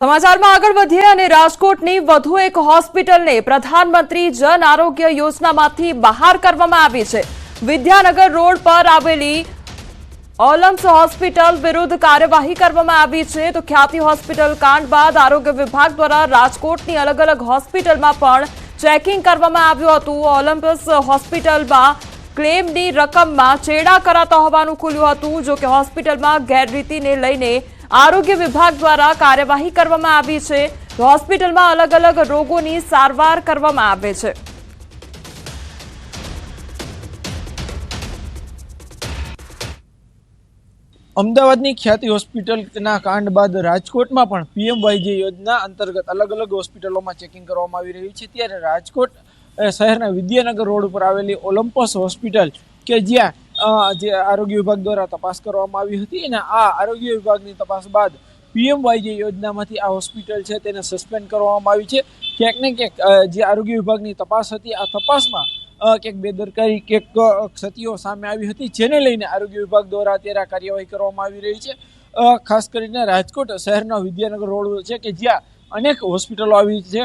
સમાચારમાં આગળ વધીએ અને રાજકોટની વધુ એક હોસ્પિટલને પ્રધાનમંત્રી જન આરોગ્ય યોજનામાંથી બહાર કરવામાં આવી છે। વિદ્યાનગર રોડ પર આવેલી ઓલમ્સ હોસ્પિટલ વિરુદ્ધ કાર્યવાહી કરવામાં આવી છે। તો ખ્યાતિ હોસ્પિટલ કાંડ બાદ આરોગ્ય વિભાગ દ્વારા રાજકોટની અલગ અલગ હોસ્પિટલમાં પણ ચેકિંગ કરવામાં આવ્યું હતું। ઓલમ્સ હોસ્પિટલમાં ક્લેમની રકમમાં ચેડા કરાતા હોવાનું ખુલ્યું હતું। જો કે હોસ્પિટલમાં ગેરરીતિને લઈને આરોગ્ય વિભાગ દ્વારા કાર્યવાહી કરવામાં આવી છે। હોસ્પિટલમાં અલગ અલગ રોગોની સારવાર કરવામાં આવે છે। અમદાવાદની ખ્યાતિ હોસ્પિટલના કાંડ બાદ રાજકોટમાં પણ પીએમવાયજે યોજના અંતર્ગત અલગ અલગ હોસ્પિટલોમાં ચેકિંગ કરવામાં આવી રહ્યું છે। ત્યારે રાજકોટ શહેરના વિદ્યાનગર રોડ ઉપર આવેલી ઓલમ્પસ હોસ્પિટલ કે જ્યાં જે આરોગ્ય વિભાગ દ્વારા તપાસ કરવામાં આવી હતી અને આ આરોગ્ય વિભાગની તપાસ બાદ પીએમવાયજે યોજનામાંથી આ હોસ્પિટલ છે તેને સસ્પેન્ડ કરવામાં આવી છે। ક્યાંક ને ક્યાંક જે આરોગ્ય વિભાગની તપાસ હતી આ તપાસમાં ક્યાંક બેદરકારી ક્યાંક ક્ષતિઓ સામે આવી હતી, જેને લઈને આરોગ્ય વિભાગ દ્વારા અત્યારે કાર્યવાહી કરવામાં આવી રહી છે। ખાસ કરીને રાજકોટ શહેરના વિદ્યાનગર રોડ છે કે જ્યાં અનેક હોસ્પિટલો આવી છે।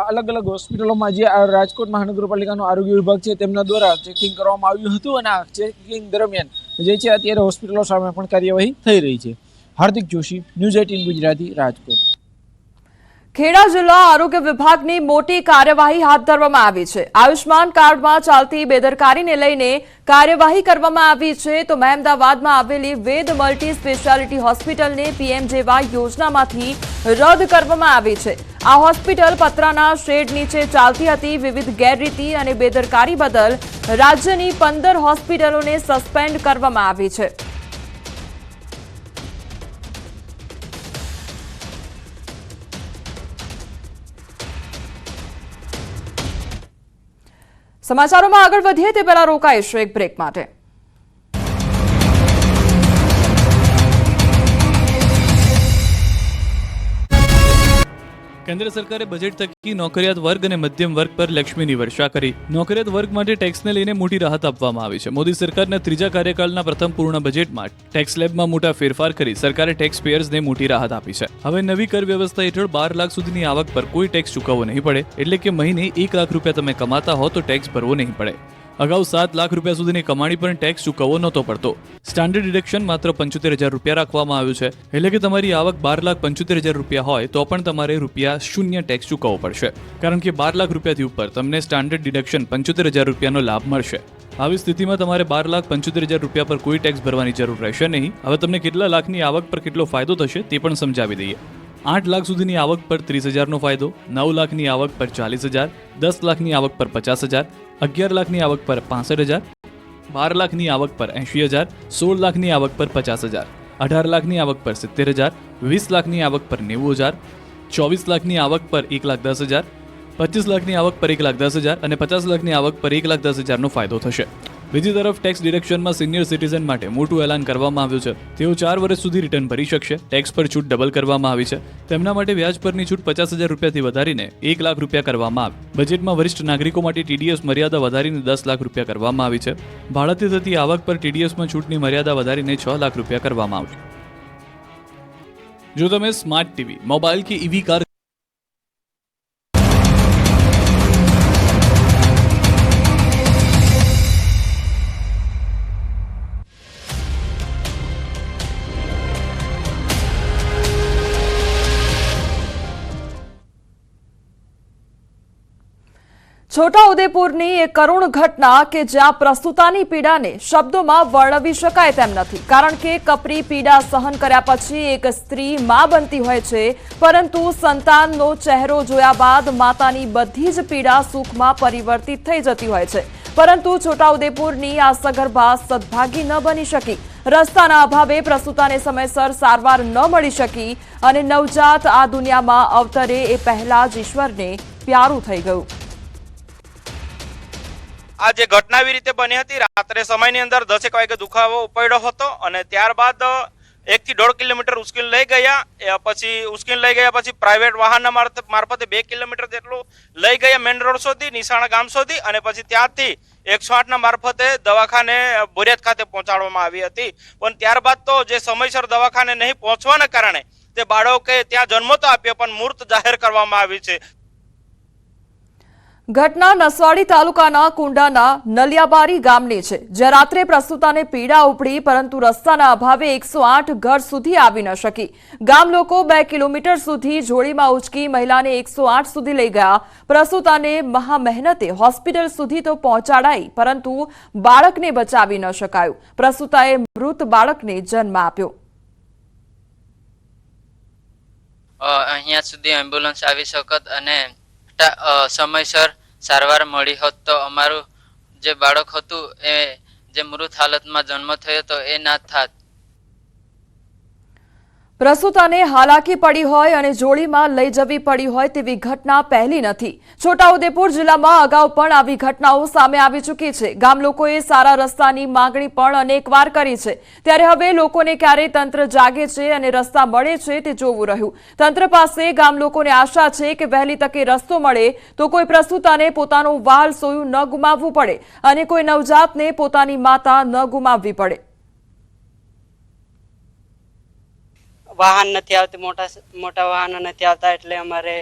અલગ અલગ હોસ્પિટલોમાં જે રાજકોટ મહાનગરપાલિકાનો આરોગ્ય વિભાગ છે તેમના દ્વારા ચેકિંગ કરવામાં આવ્યું હતું અને આ ચેકિંગ દરમિયાન જે છે અત્યારે હોસ્પિટલો સામે પણ કાર્યવાહી થઈ રહી છે। હાર્દિક જોશી, ન્યૂઝ 18 ગુજરાતી, રાજકોટ। ખેડા જિલ્લા આરોગ્ય વિભાગની મોટી કાર્યવાહી હાથ ધરવામાં આવી છે। આયુષ્માન કાર્ડમાં ચાલતી બેદરકારીને લઈને કાર્યવાહી કરવામાં આવી છે। તો મહેમદાવાદમાં આવેલી વેદ મલ્ટી સ્પેશિયાલિટી હોસ્પિટલને પીએમજેવાય યોજનામાંથી રદ કરવામાં આવી છે। આ હોસ્પિટલ પતરાના શેડ નીચે ચાલતી હતી। વિવિધ ગેરરીતિ અને બેદરકારી બદલ રાજ્યની 15 હોસ્પિટલોને સસ્પેન્ડ કરવામાં આવી છે। સમાચારોમાં આગળ વધીએ તે પહેલા રોકાઈશું એક બ્રેક માટે। કેન્દ્ર સરકારે બજેટ થકી નોકરિયાત વર્ગ અને મધ્યમ વર્ગ પર લક્ષ્મીની વર્ષા કરી। નોકરિયાત વર્ગ માટે ટેક્સને લઈને મોટી રાહત આપવામાં આવી છે। મોદી સરકારના ત્રીજા કાર્યકાળના પ્રથમ પૂર્ણ બજેટમાં ટેક્સ સ્લેબમાં મોટા ફેરફાર કરી સરકારે ટેક્સ પેયર્સને મોટી રાહત આપી છે। હવે નવી કર વ્યવસ્થા હેઠળ 12 લાખ સુધીની આવક પર કોઈ ટેક્સ ચૂકવવો નહીં પડે, એટલે કે મહિને 1 લાખ રૂપિયા તમે કમાતા હો તો ટેક્સ ભરવો નહીં પડે। અગાઉ 7 લાખ રૂપિયા સુધીની કમાણી પર ટેક્સ ચૂકવવો નહોતો પડતો। સ્ટાન્ડર્ડ ડિડક્શન માત્ર 75,000 રૂપિયા રાખવામાં આવ્યું છે, એટલે કે તમારી આવક 12,75,000 રૂપિયા હોય તો પણ તમારે ₹0 ટેક્સ ચૂકવવો પડશે, કારણ કે 12 લાખ રૂપિયાથી ઉપર તમને સ્ટાન્ડર્ડ ડિડક્શન 75,000 રૂપિયાનો લાભ મળશે। આવી સ્થિતિમાં તમારે 12,75,000 રૂપિયા પર કોઈ ટેક્સ ભરવાની જરૂર રહેશે નહીં। હવે તમને કેટલા લાખની આવક પર કેટલો ફાયદો થશે તે પણ સમજાવી દઈએ। 8 લાખ સુધીની આવક પર 30,000નો ફાયદો, 9 લાખની આવક પર 40,000, 10 લાખની આવક પર 50,000, 11 લાખની આવક પર 65,000, 12 લાખની આવક પર 80,000, 16 લાખની આવક પર 50,000, 18 લાખની આવક પર 70,000, 20 લાખની આવક પર 90,000, 24 લાખની આવક પર 1,10,000, 25 લાખની આવક પર 1,10,000 અને 50 લાખની આવક પર 1,10,000નો ફાયદો થશે। બીજી તરફ ટેક્સ ડિડક્શનમાં સિનિયર સિટીઝન માટે મોટું એલાન કરવામાં આવ્યું છે। તેઓ 4 વર્ષ સુધી રિટર્ન ભરી શકશે। ટેક્સ પર છૂટ ડબલ કરવામાં આવી છે। તેમના માટે વ્યાજ પરની છૂટ 50,000 રૂપિયાથી વધારીને 1 લાખ રૂપિયા કરવામાં આવી। બજેટમાં વરિષ્ઠ નાગરિકો માટે ટીડીએસ મર્યાદા વધારીને 10 લાખ રૂપિયા કરવામાં આવી છે। ભાડાથી થતી આવક પર ટીડીએસમાં છૂટની મર્યાદા વધારીને 6 લાખ રૂપિયા કરવામાં આવશે। જો તમે સ્માર્ટ ટીવી, મોબાઈલ કે ઈવી કાર છોટાઉદેપુરની એક કરુણ ઘટના કે જ્યાં પ્રસૂતાની પીડાને શબ્દોમાં વર્ણવી શકાય તેમ નથી, કારણ કે કપરી પીડા સહન કર્યા પછી એક સ્ત્રી માં બનતી હોય છે, પરંતુ સંતાનનો ચહેરો જોયા બાદ માતાની બધી જ પીડા સુખમાં પરિવર્તિત થઈ જતી હોય છે। પરંતુ છોટાઉદેપુરની આ સગર્ભા સદભાગી ન બની શકી। રસ્તાના અભાવે પ્રસૂતાને સમયસર સારવાર ન મળી શકી અને નવજાત આ દુનિયામાં અવતરે એ પહેલા જ ઈશ્વરને પ્યારું થઈ ગયું। આ જે ઘટના એવી રીતે બની હતી, રાત્રે સમયની અંદર 10 વાગે દુખાવો ઉપડ્યો હતો અને ત્યારબાદ 1 થી 1.5 કિલોમીટર ઉશ્કેલ લઈ ગયા। પછી પ્રાઇવેટ વાહનના મારફતે 2 કિલોમીટર જેટલું લઈ ગયા મેન રોડ સુધી, નિશાણા ગામ સુધી, અને પછી ત્યાંથી 108ના મારફતે દવાખાને બોરિયાદ ખાતે પહોંચાડવામાં આવી હતી। પણ ત્યારબાદ તો જે સમયસર દવાખાને નહીં પહોંચવાના કારણે તે બાળકે ત્યાં જન્મ તો આપ્યો પણ મૃત જાહેર કરવામાં આવી છે. ઘટના નસવાડી તાલુકાના કુંડાના નલિયાબારી ગામની છે, જ્યાં રાત્રે પ્રસૂતાને પીડા ઉપડી, પરંતુ રસ્તાના અભાવે 108 ઘર સુધી આવી ન શકી. ગામ લોકો 2 કિલોમીટર સુધી જોડીમાં ઉચકી મહિલાને 108 સુધી લઈ ગયા. પ્રસૂતાને મહા મહેનતે હોસ્પિટલ સુધી તો પહોંચાડાઈ, પરંતુ બાળકને બચાવી ન શકાયું. પ્રસૂતાએ મૃત બાળકને જન્મ આપ્યો. અહીંયા સુધી એમ્બ્યુલન્સ આવી શકત અને સમયસર સારવાર મળી હોત તો અમારું જે બાળક હતું એ જે મૃત હાલતમાં જન્મ થયો હતો એ ના થાત. પ્રસૂતાને હાલાકી પડી હોય અને જોડીમાં લઈ જવી પડી હોય તેવી ઘટના પહેલી નથી. છોટાઉદેપુર જિલ્લામાં અગાઉ પણ આવી ઘટનાઓ સામે આવી ચૂકી છે. ગામ લોકોએ સારા રસ્તાની માંગણી પણ અનેકવાર કરી છે. ત્યારે હવે લોકોને ક્યારે તંત્ર જાગે છે અને રસ્તા મળે છે તે જોવું રહ્યું. તંત્ર પાસે ગામ લોકોને આશા છે કે વહેલી તકે રસ્તો મળે તો કોઈ પ્રસૂતાને પોતાનું વહાલ સોયું ન ગુમાવવું પડે અને કોઈ નવજાતને પોતાની માતા ન ગુમાવવી પડે. વાહન નથી આવતી, મોટા વાહનો નથી આવતા, એટલે અમારે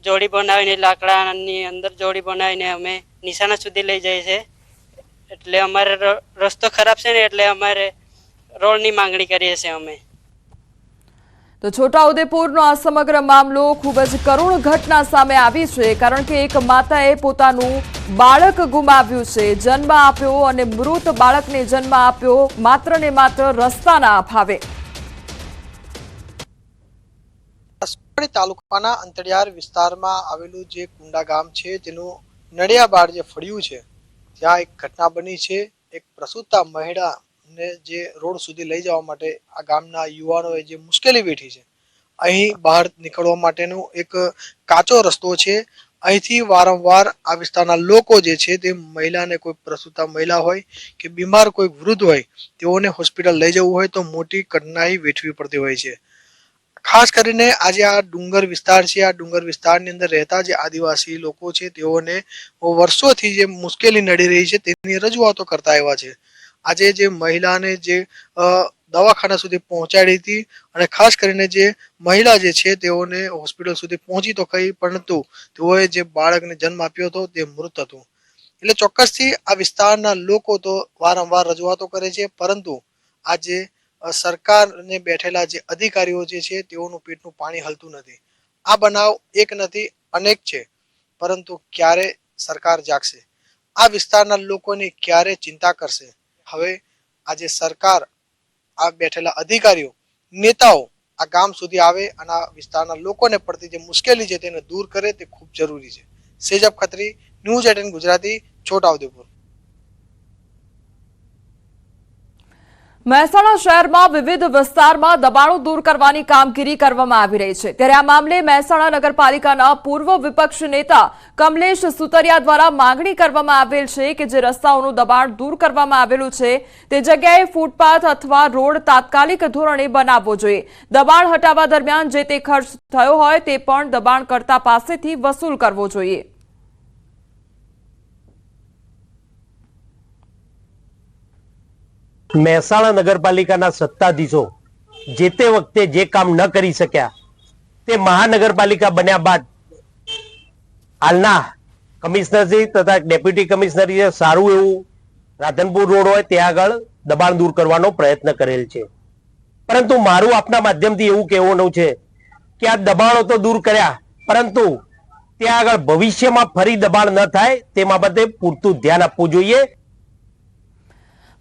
જોડી બનાવીને લાકડાની અંદર જોડી બનાવીને અમે નિશાના સુધી લઈ જઈએ છીએ. એટલે અમારે રસ્તો ખરાબ છે ને, એટલે અમારે રોડની માંગણી કરીએ છીએ અમે. તો છોટાઉદેપુરનો આ સમગ્ર મામલો ખૂબ જ કરુણ ઘટના સામે આવી છે, કારણ કે એક માતાએ પોતાનું બાળક ગુમાવ્યું છે, જન્મ આપ્યો અને મૃત બાળકને જન્મ આપ્યો માત્ર ને માત્ર રસ્તાના અભાવે. નસવાડી તાલુકાના અંતરિયાળ વિસ્તારમાં આવેલું જે કુંડા ગામ છે, જેનું નડિયાબાર જે ફળિયું છે, ત્યાં એક ઘટના બની છે. એક પ્રસૂતા મહિલાને જે રોડ સુધી લઈ જવા માટે આ ગામના યુવાનોએ જે મુશ્કેલી વેઠી છે, અહીં બહાર નીકળવા માટેનો એક કાચો રસ્તો છે. અહીંથી વારંવાર આ વિસ્તારના લોકો જે છે તે મહિલાને, કોઈ પ્રસૂતા મહિલા હોય કે બીમાર કોઈ વૃદ્ધ હોય, તેઓને હોસ્પિટલ લઈ જવું હોય તો મોટી કઠિનાઈ વેઠવી પડતી હોય છે. ખાસ કરીને આજે આ ડુંગર વિસ્તાર છે, આ ડુંગર વિસ્તારની અંદર રહેતા જે આદિવાસી લોકો છે, તેઓને વર્ષોથી જે મુશ્કેલી નડી રહી છે તેની રજૂઆતો કરતા આવ્યા છે. આજે જે મહિલાને જે દવાખાના સુધી પહોંચાડી હતી અને ખાસ કરીને જે મહિલા જે છે તેઓને હોસ્પિટલ સુધી પહોંચી તો કઈ, પરંતુ તેઓએ જે બાળકને જન્મ આપ્યો હતો તે મૃત હતું. એટલે ચોક્કસથી આ વિસ્તારના લોકો તો વારંવાર રજૂઆતો કરે છે, પરંતુ આજે સરકારને બેઠેલા જે અધિકારીઓ જે છે તેઓનું પેટનું પાણી હલતું નથી. આ બનાવ એક નથી, અનેક છે, પરંતુ ક્યારે સરકાર જાગશે? આ વિસ્તારના લોકોની ક્યારે ચિંતા કરશે? હવે આજે સરકાર, આ બેઠેલા અધિકારીઓ, નેતાઓ આ ગામ સુધી આવે અને આ વિસ્તારના લોકોને પડતી જે મુશ્કેલી છે તેને દૂર કરે, તે ખૂબ જરૂરી છે. સેજબ ખત્રી, ન્યૂઝ 18 ગુજરાતી, છોટાઉદેપુર. મહેસાણા શહેરમાં વિવિધ વિસ્તારમાં દબાણો દૂર કરવાની કામગીરી કરવામાં આવી રહી છે. ત્યારે આ મામલે મહેસાણા નગરપાલિકાના પૂર્વ વિપક્ષ નેતા કમલેશ સુતરિયા દ્વારા માંગણી કરવામાં આવેલ છે કે જે રસ્તાઓનું દબાણ દૂર કરવામાં આવેલું છે તે જગ્યાએ ફૂટપાથ અથવા રોડ તાત્કાલિક ધોરણે બનાવવો જોઈએ. દબાણ હટાવવા દરમિયાન જે તે ખર્ચ થયો હોય તે પણ દબાણકર્તા પાસેથી વસૂલ કરવો જોઈએ. મહેસાણા નગરપાલિકાના સત્તાધીશો જે તે વખતે જે કામ ન કરી શક્યા તે મહાનગરપાલિકા બન્યા બાદ હાલના કમિશનરશ્રી તથા ડેપ્યુટી કમિશનરે સારું એવું રાધનપુર રોડ હોય ત્યાં આગળ દબાણ દૂર કરવાનો પ્રયત્ન કરેલ છે. પરંતુ મારું આપના માધ્યમથી એવું કહેવાનું છે કે આ દબાણો તો દૂર કર્યા, પરંતુ ત્યાં આગળ ભવિષ્યમાં ફરી દબાણ ન થાય તે બાબતે પૂરતું ધ્યાન આપવું જોઈએ.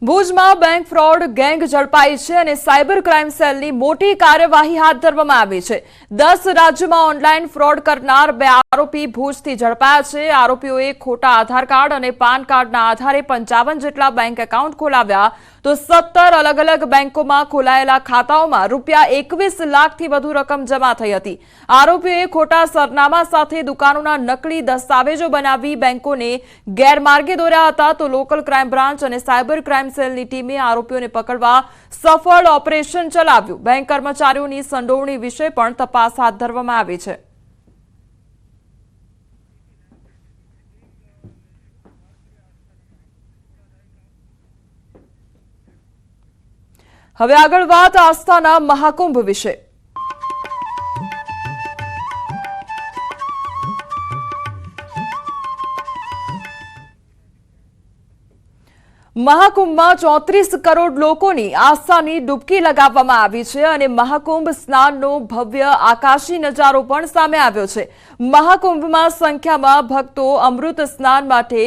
ભુજમાં બેંક ફ્રોડ ગેંગ ઝડપાઈ છે અને સાયબર ક્રાઇમ સેલની મોટી કાર્યવાહી હાથ ધરવામાં આવી છે. 10 રાજ્યોમાં ઓનલાઈન ફ્રોડ કરનાર 2 આરોપી ભુજથી ઝડપાયા છે. આરોપીઓએ ખોટા આધાર કાર્ડ અને પાન કાર્ડના આધારે 55 જેટલા બેંક એકાઉન્ટ ખોલાવ્યા, તો 17 અલગ અલગ બેંકોમાં ખોલાયેલા ખાતાઓમાં ₹21 લાખથી વધુ રકમ જમા થઈ હતી. આરોપીઓએ ખોટા સરનામા સાથે દુકાનોના નકલી દસ્તાવેજો બનાવી બેંકોને ગેરમાર્ગે દોર્યા હતા. તો લોકલ ક્રાઇમ બ્રાન્ચ અને સાયબર ક્રાઇમ સેલની ટીમે આરોપીઓને પકડવા સફળ ઓપરેશન ચલાવ્યું. બેંક કર્મચારીઓની સંડોવણી વિશે પણ તપાસ હાથ ધરવામાં આવી છે. હવે આગળ વાત આસ્થાના મહાકુંભ વિશે. મહાકુંભમાં 34 કરોડ લોકોની આસ્થાની ડૂબકી લગાવવામાં આવી છે અને મહાકુંભ સ્નાનનો ભવ્ય આકાશી નજારો પણ સામે આવ્યો છે. મહાકુંભમાં સંખ્યામાં ભક્તો અમૃત સ્નાન માટે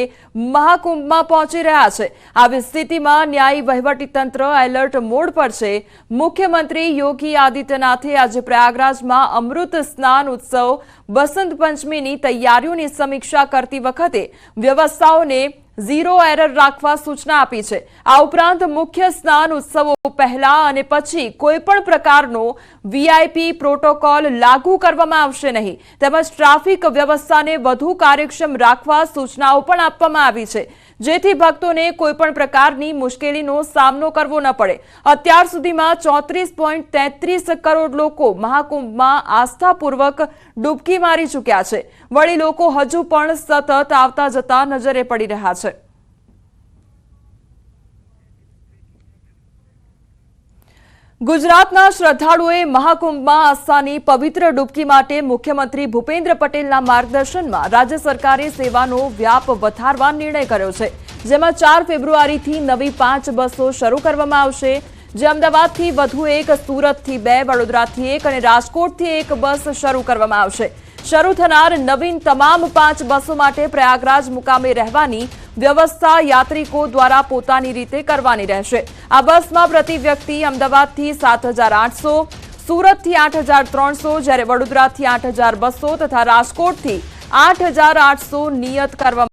મહાકુંભમાં પહોંચી રહ્યા છે. આવી સ્થિતિમાં ન્યાયી વહીવટીતંત્ર એલર્ટ મોડ પર છે. મુખ્યમંત્રી યોગી આદિત્યનાથે આજે પ્રયાગરાજમાં અમૃત સ્નાન ઉત્સવ બસંત પંચમીની તૈયારીઓની સમીક્ષા કરતી વખતે વ્યવસ્થાઓને ઝીરો એરર રાખવા સૂચના આપી છે. આ ઉપરાંત મુખ્ય સ્નાન ઉત્સવો પહેલા અને પછી કોઈ પણ પ્રકારનો વીઆઈપી પ્રોટોકોલ લાગુ કરવામાં આવશે નહીં તેમજ ટ્રાફિક વ્યવસ્થાને વધુ કાર્યક્ષમ રાખવા સૂચનાઓ પણ આપવામાં આવી છે જેથી ભક્તોને કોઈ પણ પ્રકારની મુશ્કેલીનો સામનો કરવો ન પડે. અત્યાર સુધીમાં 34.33 કરોડ લોકો મહાકુંભમાં આસ્થાપૂર્વક ડૂબકી મારી ચૂક્યા છે. વળી લોકો હજુ પણ સતત આવતા જતા નજરે પડી રહ્યા છે. ગુજરાતના શ્રદ્ધાળુઓએ મહાકુંભમાં આસ્થાની પવિત્ર ડૂબકી માટે મુખ્યમંત્રી ભૂપેન્દ્ર પટેલના માર્ગદર્શનમાં રાજ્ય સરકારે સેવાનો વ્યાપ વધારવા નિર્ણય કર્યો છે. જેમાં 4 ફેબ્રુઆરીથી નવી 5 બસો શરૂ કરવામાં આવશે. જે અમદાવાદથી વધુ 1, સુરતથી 2, વડોદરાથી 1 અને રાજકોટથી 1 બસ શરૂ કરવામાં આવશે. શરૂ થનાર નવીન તમામ 5 બસો માટે પ્રયાગરાજ મુકામે રહેવાની વ્યવસ્થા યાત્રિકો દ્વારા પોતાની રીતે કરવાની રહેશે. આ બસમાં પ્રતિ વ્યક્તિ અમદાવાદથી 7,800, સુરતથી 8,300, જ્યારે વડોદરાથી 8,200 તથા રાજકોટથી 8,800 નિયત કરવામાં